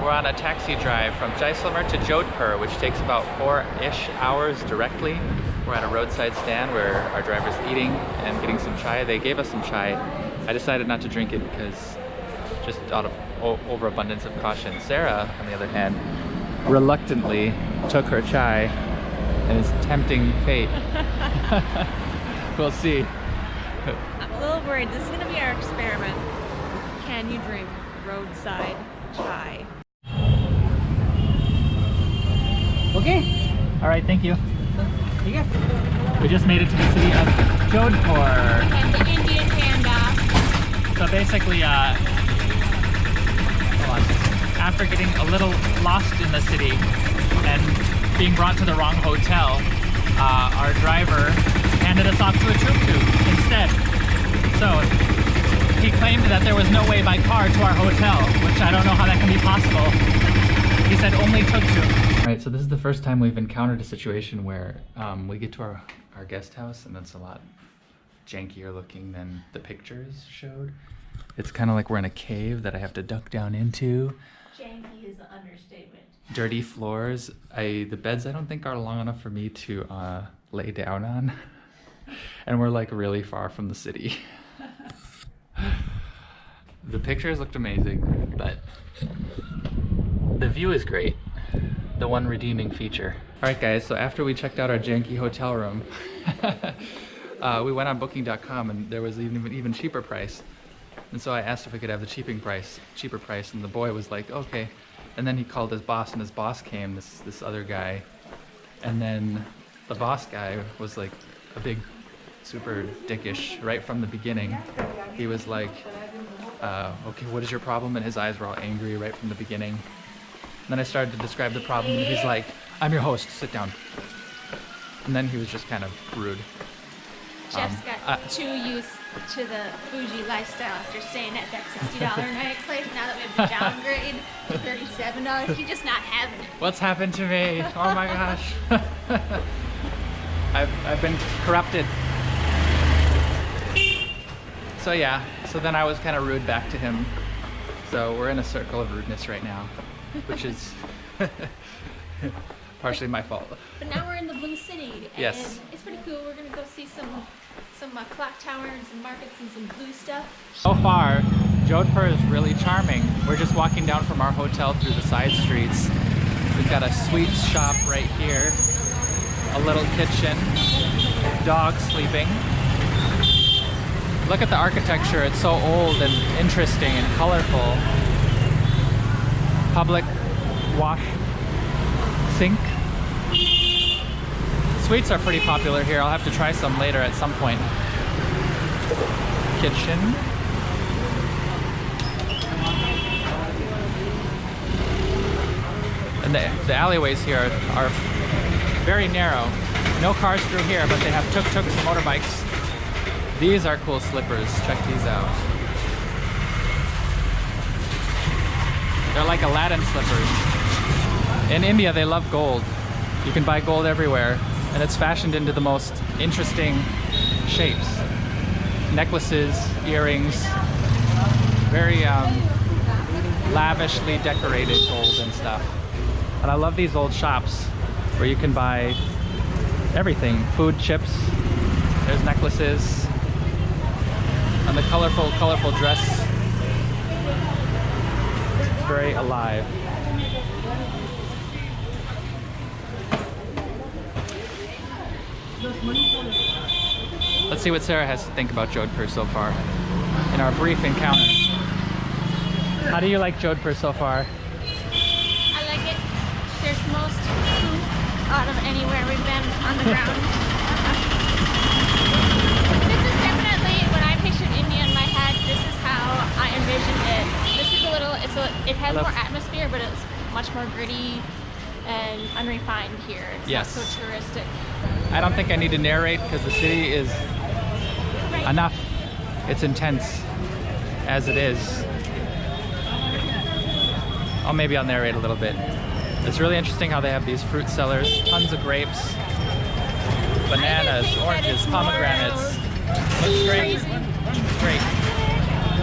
We're on a taxi drive from Jaisalmer to Jodhpur, which takes about 4-ish hours directly. We're at a roadside stand where our driver's eating and getting some chai. They gave us some chai. I decided not to drink it because just out of overabundance of caution. Sarah, on the other hand, reluctantly took her chai and is tempting fate. We'll see. I'm a little worried. This is going to be our experiment. Can you drink roadside chai? Okay. All right, thank you. We just made it to the city of Jodhpur. And the Indian panda. So basically, hold on. After getting a little lost in the city and being brought to the wrong hotel, our driver handed us off to a tuk-tuk instead. So he claimed that there was no way by car to our hotel, which I don't know how that can be possible. He said only tuk-tuk. All right, so this is the first time we've encountered a situation where we get to our guest house and it's a lot jankier looking than the pictures showed. It's kind of like we're in a cave that I have to duck down into. Janky is an understatement. Dirty floors. The beds I don't think are long enough for me to lay down on. And we're like really far from the city. The pictures looked amazing, but the view is great. The one redeeming feature. All right guys, so after we checked out our janky hotel room, we went on booking.com and there was an even cheaper price. And so I asked if we could have the cheaper price, and the boy was like, okay. And then he called his boss, and his boss came, this other guy. And then the boss guy was like a big, super dickish right from the beginning. He was like, okay, what is your problem? And his eyes were all angry right from the beginning. And then I started to describe the problem, and he's like, I'm your host, sit down. And then he was just kind of rude. Jeff's got too used to the bougie lifestyle after staying at that $60 a night place. Now that we have to downgrade to $37, he's just not having it. What's happened to me? Oh my gosh. I've been corrupted. So yeah, so then I was kind of rude back to him. So we're in a circle of rudeness right now, which is partially my fault. But now we're in the Blue City, and yes, it's pretty cool. We're gonna go see some clock towers and markets and some blue stuff. So far, Jodhpur is really charming. We're just walking down from our hotel through the side streets. We've got a sweets shop right here, a little kitchen, dog sleeping. Look at the architecture, it's so old and interesting and colorful. Public wash sink. Sweets are pretty popular here. I'll have to try some later at some point. Kitchen. And the alleyways here are very narrow. No cars through here, but they have tuk-tuks and motorbikes. These are cool slippers. Check these out. They're like Aladdin slippers. In India, they love gold. You can buy gold everywhere, and it's fashioned into the most interesting shapes. Necklaces, earrings, very lavishly decorated gold and stuff. And I love these old shops where you can buy everything. Food, chips, there's necklaces, and the colorful dress. It's very alive. Let's see what Sarah has to think about Jodhpur so far in our brief encounter. How do you like Jodhpur so far? I like it. There's most food out of anywhere we've been on the ground. This is definitely, when I pictured India in my head, this is how I envisioned it. This is it has more atmosphere, but it's much more gritty and unrefined here. It's not so touristic. I don't think I need to narrate because the city is enough. It's intense as it is. Oh, maybe I'll narrate a little bit. It's really interesting how they have these fruit sellers, tons of grapes, bananas, oranges, pomegranates. Looks great. It's great.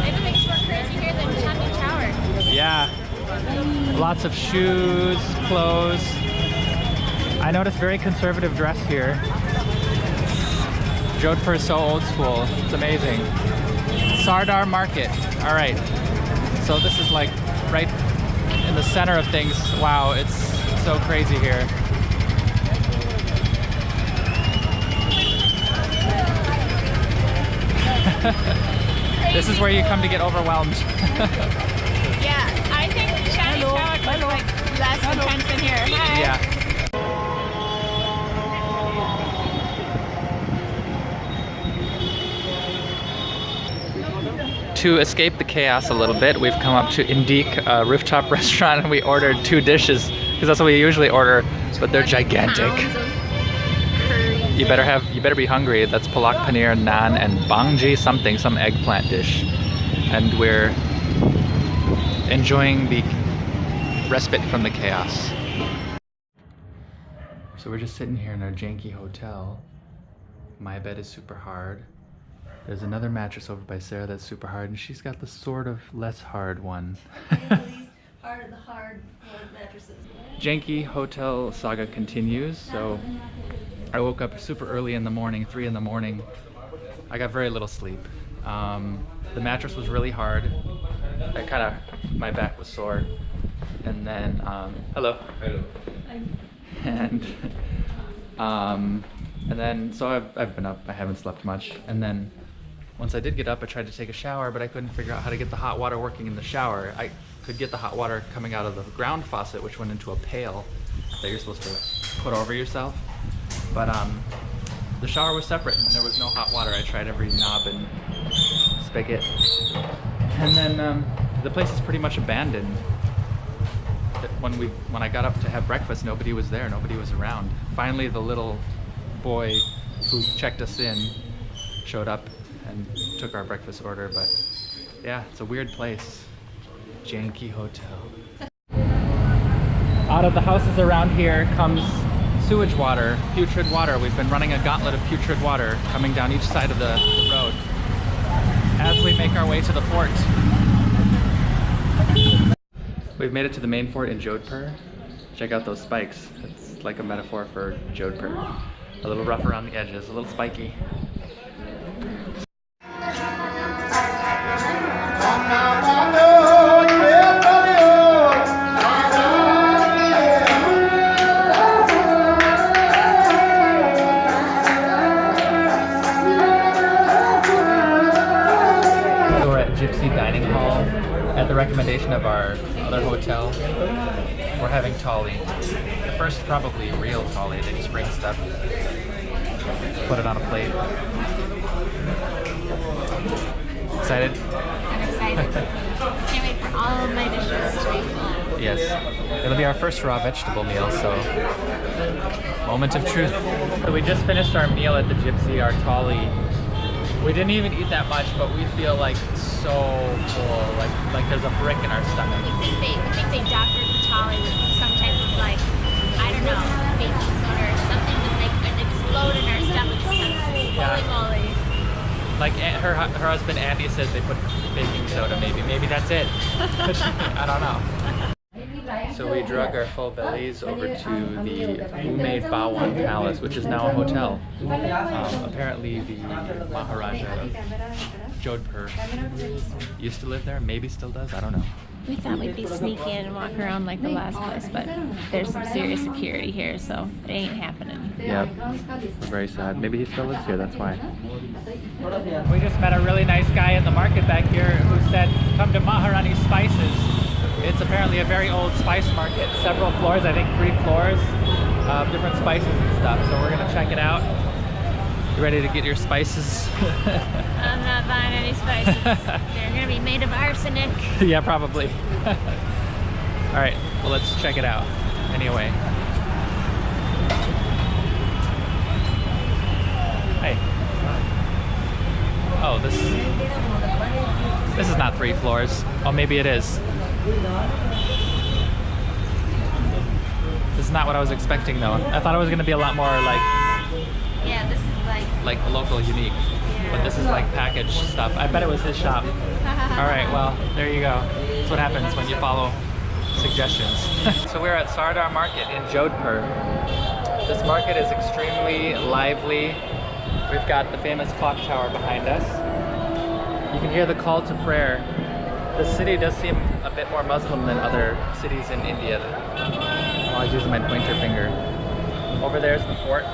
Maybe it makes more crazy here than Janky Tower. Yeah. Lots of shoes, clothes. I noticed very conservative dress here. Jodhpur is so old school. It's amazing. Sardar Market. All right. So this is like right in the center of things. Wow, it's so crazy here. This is where you come to get overwhelmed. Yeah, I think Chinese crowd was like less intense than here. Hi. Yeah. To escape the chaos a little bit, we've come up to Indique Rooftop restaurant and we ordered 2 dishes because that's what we usually order, but they're gigantic. You better be hungry. That's palak paneer, naan, and bangji something, some eggplant dish. And we're enjoying the respite from the chaos. So we're just sitting here in our janky hotel. My bed is super hard. There's another mattress over by Sarah that's super hard, and she's got the sort of less hard one. hard mattresses. Janky hotel saga continues. So I woke up super early in the morning, 3 in the morning. I got very little sleep. The mattress was really hard. My back was sore. And then, hello. Hello. And then, so I've been up, I haven't slept much. And then, once I did get up, I tried to take a shower, but I couldn't figure out how to get the hot water working in the shower. I could get the hot water coming out of the ground faucet, which went into a pail that you're supposed to put over yourself. But the shower was separate and there was no hot water. I tried every knob and spigot. And then the place is pretty much abandoned. When I got up to have breakfast, nobody was there, nobody was around. Finally, the little boy who checked us in showed up and took our breakfast order, but yeah, it's a weird place. Janky hotel. Out of the houses around here comes sewage water, putrid water. We've been running a gauntlet of putrid water coming down each side of the road as we make our way to the fort. We've made it to the main fort in Jodhpur. Check out those spikes. It's like a metaphor for Jodhpur. A little rough around the edges, a little spiky. We're at Gypsy Dining Hall at the recommendation of our other hotel. We're having Thali. The first probably real Thali. They just bring stuff, put it on a plate. Excited? I'm excited. Can't wait for all of my dishes to be full. Yes. It'll be our first raw vegetable meal, so moment of truth. So we just finished our meal at the Gypsy, our Thali. We didn't even eat that much, but we feel like so full, like there's a brick in our stomach. I think they doctored the Thali with some type of like, I don't know, baking soda or something to make it explode in our stomachs. Holy moly. Like her husband Andy says they put baking soda, maybe that's it. I don't know. So we drug our full bellies over to the Umaid Bhawan Palace, which is now a hotel. Apparently the Maharaja of Jodhpur used to live there, maybe still does, I don't know. We thought we'd be sneaky and walk around like the last place, but there's some serious security here, so it ain't happening. Yep. Very sad. Maybe he still lives here, that's why. We just met a really nice guy in the market back here who said, come to Maharani Spices. It's apparently a very old spice market. Several floors, I think 3 floors of different spices and stuff. So we're gonna check it out. You ready to get your spices? I'm not buying any spices. They're gonna be made of arsenic. Yeah, probably. All right, well, let's check it out. Anyway. Hey. Oh, this is not 3 floors. Oh, maybe it is. This is not what I was expecting, though. I thought it was gonna be a lot more like. Yeah, this is like local unique, but this is like packaged stuff. I bet it was his shop. All right, well, there you go. That's what happens when you follow suggestions. So we're at Sardar Market in Jodhpur. This market is extremely lively. We've got the famous clock tower behind us. You can hear the call to prayer. The city does seem a bit more Muslim than other cities in India. Oh, I was using my pointer finger. Over there's the fort.